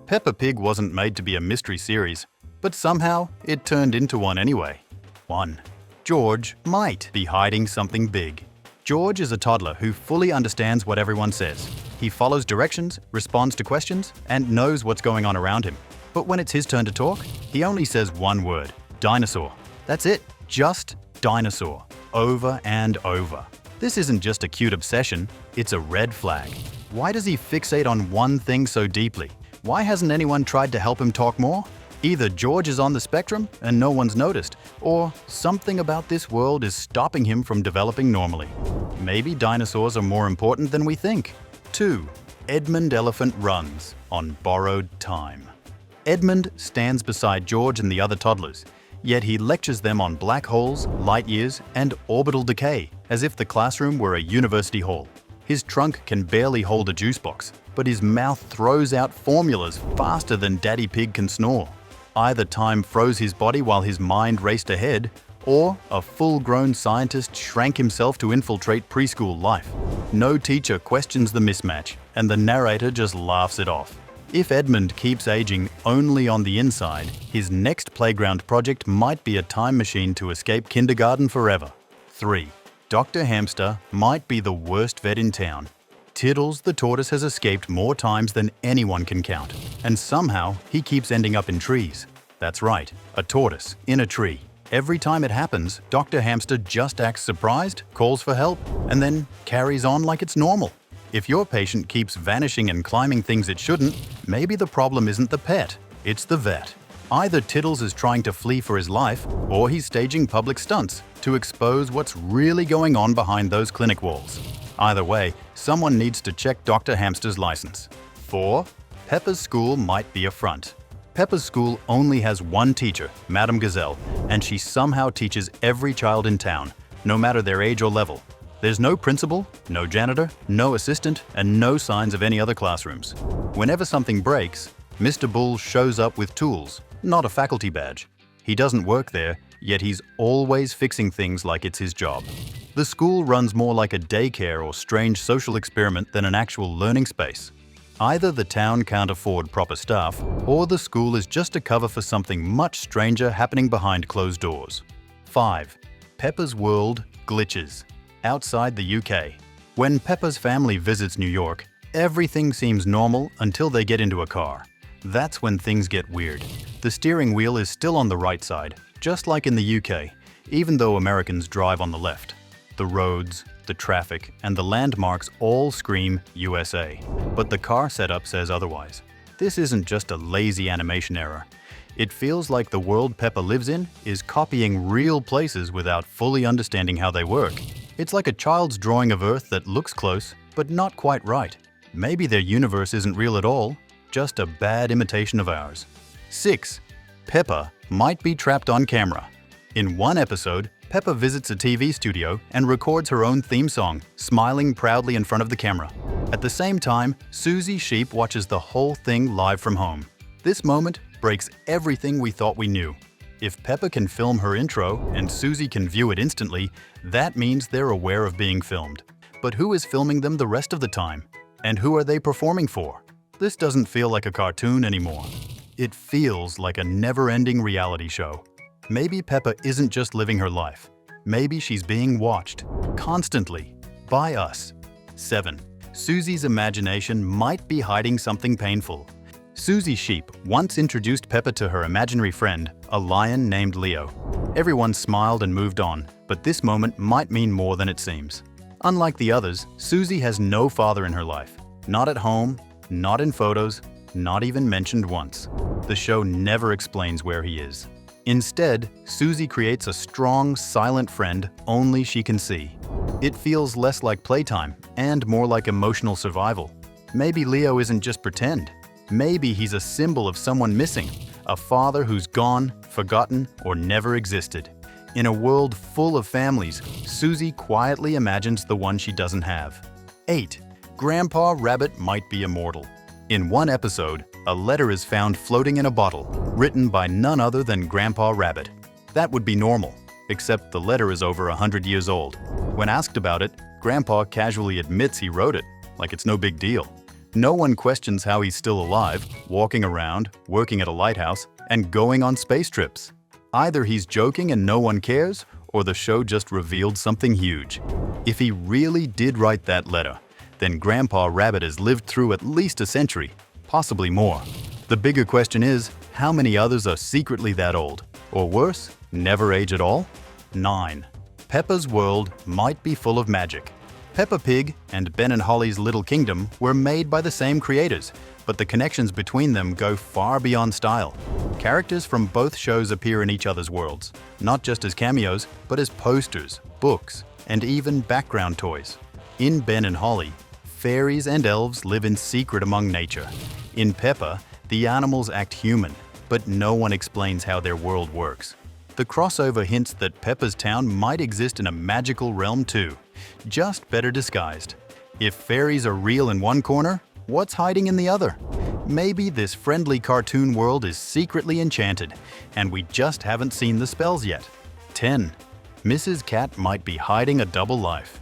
Peppa Pig wasn't made to be a mystery series, but somehow it turned into one anyway. 1. George might be hiding something big. George is a toddler who fully understands what everyone says. He follows directions, responds to questions, and knows what's going on around him. But when it's his turn to talk, he only says one word: dinosaur. That's it, just dinosaur, over and over. This isn't just a cute obsession, it's a red flag. Why does he fixate on one thing so deeply? Why hasn't anyone tried to help him talk more? Either George is on the spectrum and no one's noticed, or something about this world is stopping him from developing normally. Maybe dinosaurs are more important than we think. 2. Edmund Elephant runs on borrowed time. Edmund stands beside George and the other toddlers, yet he lectures them on black holes, light years, and orbital decay, as if the classroom were a university hall. His trunk can barely hold a juice box, but his mouth throws out formulas faster than Daddy Pig can snore. Either time froze his body while his mind raced ahead, or a full-grown scientist shrank himself to infiltrate preschool life. No teacher questions the mismatch, and the narrator just laughs it off. If Edmund keeps aging only on the inside, his next playground project might be a time machine to escape kindergarten forever. 3. Dr. Hamster might be the worst vet in town. Tiddles the tortoise has escaped more times than anyone can count, and somehow he keeps ending up in trees. That's right, a tortoise in a tree. Every time it happens, Dr. Hamster just acts surprised, calls for help, and then carries on like it's normal. If your patient keeps vanishing and climbing things it shouldn't, maybe the problem isn't the pet, it's the vet. Either Tiddles is trying to flee for his life, or he's staging public stunts to expose what's really going on behind those clinic walls. Either way, someone needs to check Dr. Hamster's license. 4. Peppa's school might be a front. Peppa's school only has one teacher, Madame Gazelle, and she somehow teaches every child in town, no matter their age or level. There's no principal, no janitor, no assistant, and no signs of any other classrooms. Whenever something breaks, Mr. Bull shows up with tools, not a faculty badge. He doesn't work there, yet he's always fixing things like it's his job. The school runs more like a daycare or strange social experiment than an actual learning space. Either the town can't afford proper staff, or the school is just a cover for something much stranger happening behind closed doors. 5. Peppa's world glitches. Outside the UK. When Peppa's family visits New York, everything seems normal until they get into a car. That's when things get weird. The steering wheel is still on the right side, just like in the UK, even though Americans drive on the left. The roads, the traffic, and the landmarks all scream USA, but the car setup says otherwise. This isn't just a lazy animation error. It feels like the world Peppa lives in is copying real places without fully understanding how they work. It's like a child's drawing of Earth that looks close, but not quite right. Maybe their universe isn't real at all, just a bad imitation of ours. 6. Peppa might be trapped on camera. In one episode, Peppa visits a TV studio and records her own theme song, smiling proudly in front of the camera. At the same time, Susie Sheep watches the whole thing live from home. This moment breaks everything we thought we knew. If Peppa can film her intro and Susie can view it instantly, that means they're aware of being filmed. But who is filming them the rest of the time? And who are they performing for? This doesn't feel like a cartoon anymore. It feels like a never-ending reality show. Maybe Peppa isn't just living her life. Maybe she's being watched, constantly, by us. 7. Susie's imagination might be hiding something painful. Susie Sheep once introduced Peppa to her imaginary friend, a lion named Leo. Everyone smiled and moved on, but this moment might mean more than it seems. Unlike the others, Susie has no father in her life. Not at home, not in photos, not even mentioned once. The show never explains where he is. Instead, Susie creates a strong, silent friend only she can see. It feels less like playtime and more like emotional survival. Maybe Leo isn't just pretend. Maybe he's a symbol of someone missing, a father who's gone, forgotten, or never existed. In a world full of families, Susie quietly imagines the one she doesn't have. 8. Grandpa Rabbit might be immortal. In one episode, a letter is found floating in a bottle, written by none other than Grandpa Rabbit. That would be normal, except the letter is over 100 years old. When asked about it, Grandpa casually admits he wrote it, like it's no big deal. No one questions how he's still alive, walking around, working at a lighthouse, and going on space trips. Either he's joking and no one cares, or the show just revealed something huge. If he really did write that letter, then Grandpa Rabbit has lived through at least a century, possibly more. The bigger question is, how many others are secretly that old? Or worse, never age at all? 9. Peppa's world might be full of magic. Peppa Pig and Ben and Holly's Little Kingdom were made by the same creators, but the connections between them go far beyond style. Characters from both shows appear in each other's worlds, not just as cameos, but as posters, books, and even background toys. In Ben and Holly, fairies and elves live in secret among nature. In Peppa, the animals act human, but no one explains how their world works. The crossover hints that Peppa's town might exist in a magical realm too, just better disguised. If fairies are real in one corner, what's hiding in the other? Maybe this friendly cartoon world is secretly enchanted, and we just haven't seen the spells yet. 10. Mrs. Cat might be hiding a double life.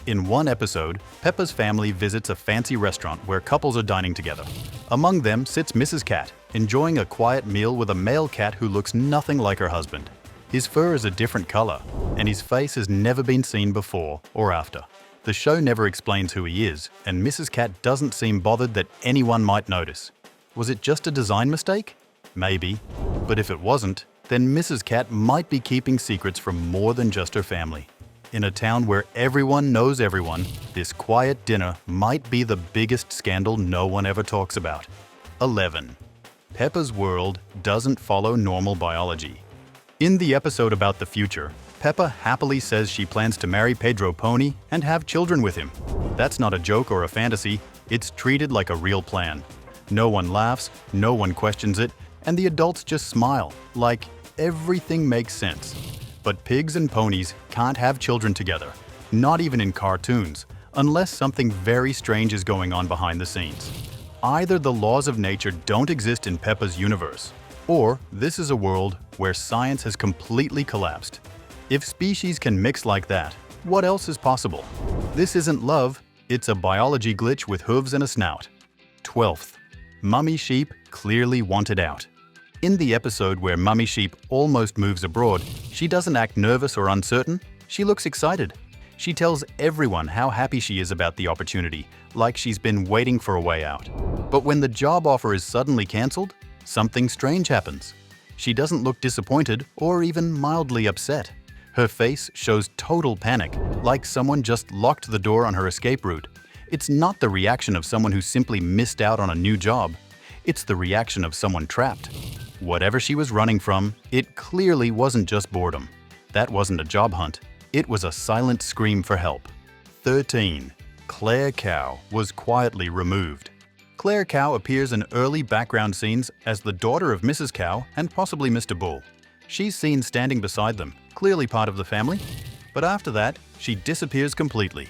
In one episode, Peppa's family visits a fancy restaurant where couples are dining together. Among them sits Mrs. Cat, enjoying a quiet meal with a male cat who looks nothing like her husband. His fur is a different color, and his face has never been seen before or after. The show never explains who he is, and Mrs. Cat doesn't seem bothered that anyone might notice. Was it just a design mistake? Maybe. But if it wasn't, then Mrs. Cat might be keeping secrets from more than just her family. In a town where everyone knows everyone, this quiet dinner might be the biggest scandal no one ever talks about. 11. Peppa's world doesn't follow normal biology. In the episode about the future, Peppa happily says she plans to marry Pedro Pony and have children with him. That's not a joke or a fantasy, it's treated like a real plan. No one laughs, no one questions it, and the adults just smile, like everything makes sense. But pigs and ponies can't have children together, not even in cartoons, unless something very strange is going on behind the scenes. Either the laws of nature don't exist in Peppa's universe, or this is a world where science has completely collapsed. If species can mix like that, what else is possible? This isn't love, it's a biology glitch with hooves and a snout. 12th. Mummy Sheep clearly wanted out. In the episode where Mummy Sheep almost moves abroad, she doesn't act nervous or uncertain, she looks excited. She tells everyone how happy she is about the opportunity, like she's been waiting for a way out. But when the job offer is suddenly cancelled, something strange happens. She doesn't look disappointed or even mildly upset. Her face shows total panic, like someone just locked the door on her escape route. It's not the reaction of someone who simply missed out on a new job. It's the reaction of someone trapped. Whatever she was running from, it clearly wasn't just boredom. That wasn't a job hunt. It was a silent scream for help. 13. Claire Cow was quietly removed. Claire Cow appears in early background scenes as the daughter of Mrs. Cow and possibly Mr. Bull. She's seen standing beside them, clearly part of the family. But after that, she disappears completely.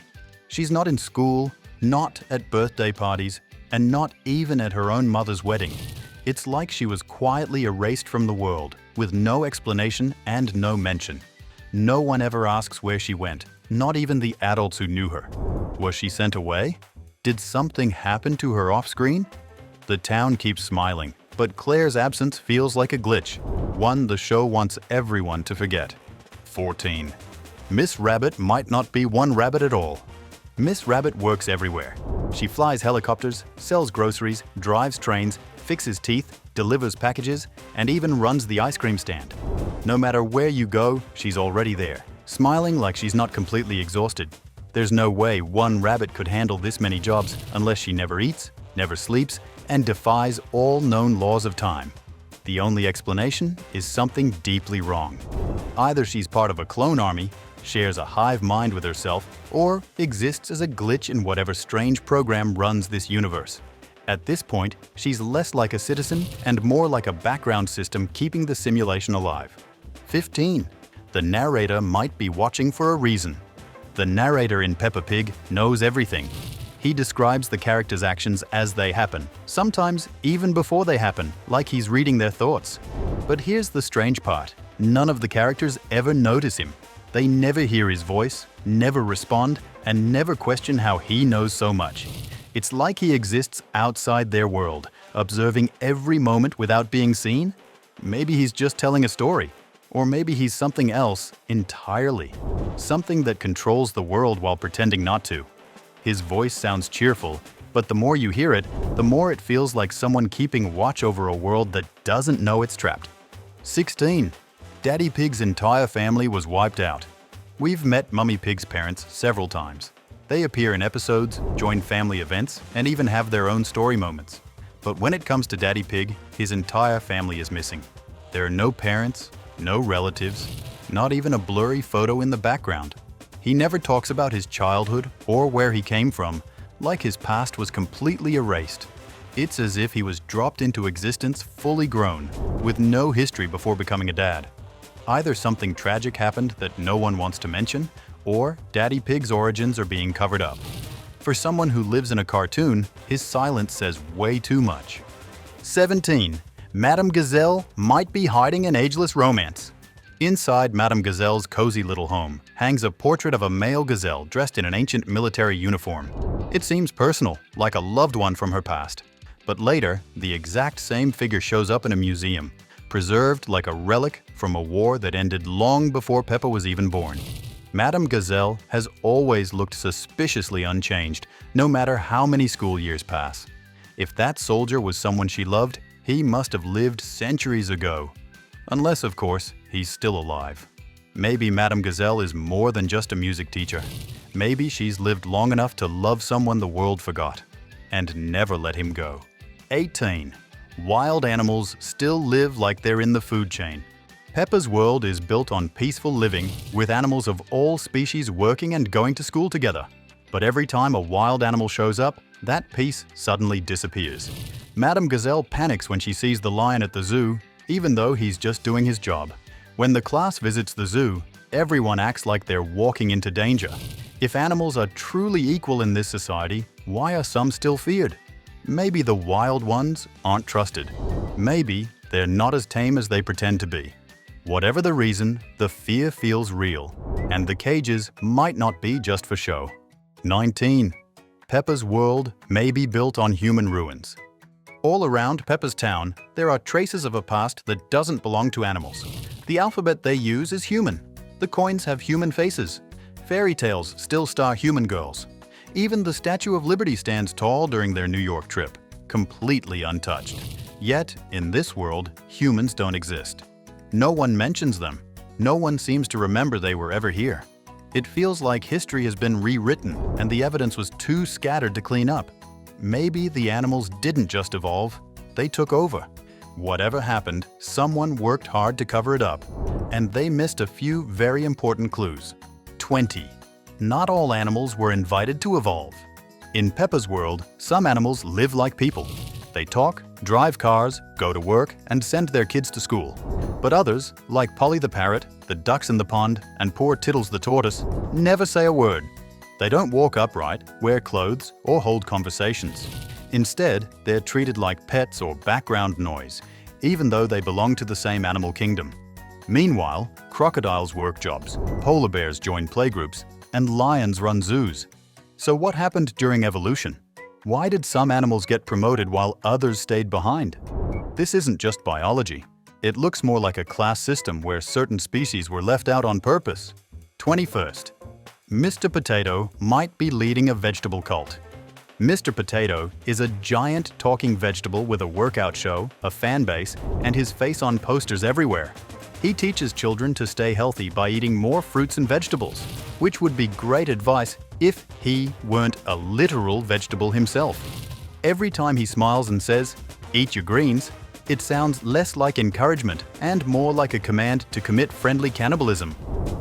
She's not in school, not at birthday parties, and not even at her own mother's wedding. It's like she was quietly erased from the world, with no explanation and no mention. No one ever asks where she went, not even the adults who knew her. Was she sent away? Did something happen to her off-screen? The town keeps smiling, but Claire's absence feels like a glitch, one the show wants everyone to forget. 14. Miss Rabbit might not be one rabbit at all. Miss Rabbit works everywhere. She flies helicopters, sells groceries, drives trains, fixes teeth, delivers packages, and even runs the ice cream stand. No matter where you go, she's already there, smiling like she's not completely exhausted. There's no way one rabbit could handle this many jobs unless she never eats, never sleeps, and defies all known laws of time. The only explanation is something deeply wrong. Either she's part of a clone army, shares a hive mind with herself, or exists as a glitch in whatever strange program runs this universe. At this point, she's less like a citizen and more like a background system keeping the simulation alive. 15. The narrator might be watching for a reason. The narrator in Peppa Pig knows everything. He describes the characters' actions as they happen, sometimes even before they happen, like he's reading their thoughts. But here's the strange part. None of the characters ever notice him. They never hear his voice, never respond, and never question how he knows so much. It's like he exists outside their world, observing every moment without being seen. Maybe he's just telling a story. Or maybe he's something else entirely. Something that controls the world while pretending not to. His voice sounds cheerful, but the more you hear it, the more it feels like someone keeping watch over a world that doesn't know it's trapped. 16. Daddy Pig's entire family was wiped out. We've met Mummy Pig's parents several times. They appear in episodes, join family events, and even have their own story moments. But when it comes to Daddy Pig, his entire family is missing. There are no parents, no relatives, not even a blurry photo in the background. He never talks about his childhood or where he came from, like his past was completely erased. It's as if he was dropped into existence fully grown, with no history before becoming a dad. Either something tragic happened that no one wants to mention, or Daddy Pig's origins are being covered up. For someone who lives in a cartoon, his silence says way too much. 17. Madame Gazelle might be hiding an ageless romance. Inside Madame Gazelle's cozy little home hangs a portrait of a male gazelle dressed in an ancient military uniform. It seems personal, like a loved one from her past. But later, the exact same figure shows up in a museum, preserved like a relic from a war that ended long before Peppa was even born. Madame Gazelle has always looked suspiciously unchanged, no matter how many school years pass. If that soldier was someone she loved, he must have lived centuries ago. Unless, of course, he's still alive. Maybe Madame Gazelle is more than just a music teacher. Maybe she's lived long enough to love someone the world forgot and never let him go. 18. Wild animals still live like they're in the food chain. Peppa's world is built on peaceful living, with animals of all species working and going to school together. But every time a wild animal shows up, that peace suddenly disappears. Madame Gazelle panics when she sees the lion at the zoo, even though he's just doing his job. When the class visits the zoo, everyone acts like they're walking into danger. If animals are truly equal in this society, why are some still feared? Maybe the wild ones aren't trusted. Maybe they're not as tame as they pretend to be. Whatever the reason, the fear feels real, and the cages might not be just for show. 19. Peppa's world may be built on human ruins. All around Peppa's town, there are traces of a past that doesn't belong to animals. The alphabet they use is human. The coins have human faces. Fairy tales still star human girls. Even the Statue of Liberty stands tall during their New York trip, completely untouched. Yet, in this world, humans don't exist. No one mentions them. No one seems to remember they were ever here. It feels like history has been rewritten and the evidence was too scattered to clean up. Maybe the animals didn't just evolve, they took over. Whatever happened, someone worked hard to cover it up, and they missed a few very important clues. 20. Not all animals were invited to evolve. In Peppa's world, some animals live like people. They talk, drive cars, go to work, and send their kids to school. But others, like Polly the parrot, the ducks in the pond, and poor Tiddles the tortoise, never say a word. They don't walk upright, wear clothes, or hold conversations. Instead, they're treated like pets or background noise, even though they belong to the same animal kingdom. Meanwhile, crocodiles work jobs, polar bears join playgroups, and lions run zoos. So what happened during evolution? Why did some animals get promoted while others stayed behind? This isn't just biology. It looks more like a class system where certain species were left out on purpose. 21st. Mr. Potato might be leading a vegetable cult. Mr. Potato is a giant talking vegetable with a workout show, a fan base, and his face on posters everywhere. He teaches children to stay healthy by eating more fruits and vegetables, which would be great advice if he weren't a literal vegetable himself. Every time he smiles and says, "Eat your greens," it sounds less like encouragement and more like a command to commit friendly cannibalism.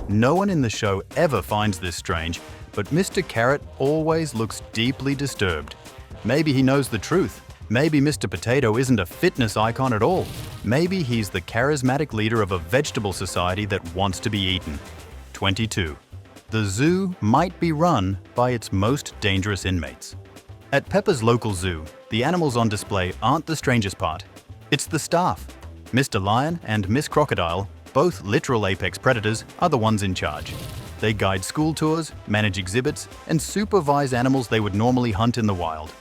No one in the show ever finds this strange, but Mr. Carrot always looks deeply disturbed. Maybe he knows the truth. Maybe Mr. Potato isn't a fitness icon at all. Maybe he's the charismatic leader of a vegetable society that wants to be eaten. 22. The zoo might be run by its most dangerous inmates. At Peppa's local zoo, the animals on display aren't the strangest part. It's the staff. Mr. Lion and Miss Crocodile, both literal apex predators, are the ones in charge. They guide school tours, manage exhibits, and supervise animals they would normally hunt in the wild.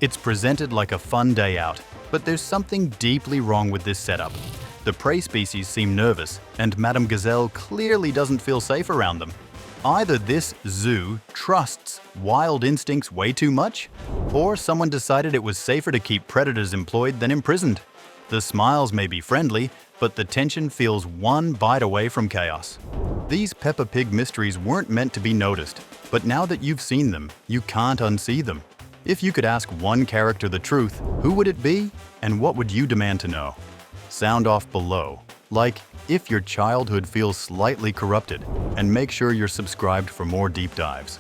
It's presented like a fun day out, but there's something deeply wrong with this setup. The prey species seem nervous, and Madame Gazelle clearly doesn't feel safe around them. Either this zoo trusts wild instincts way too much, or someone decided it was safer to keep predators employed than imprisoned. The smiles may be friendly, but the tension feels one bite away from chaos. These Peppa Pig mysteries weren't meant to be noticed, but now that you've seen them, you can't unsee them. If you could ask one character the truth, who would it be, and what would you demand to know? Sound off below, like if your childhood feels slightly corrupted, and make sure you're subscribed for more deep dives.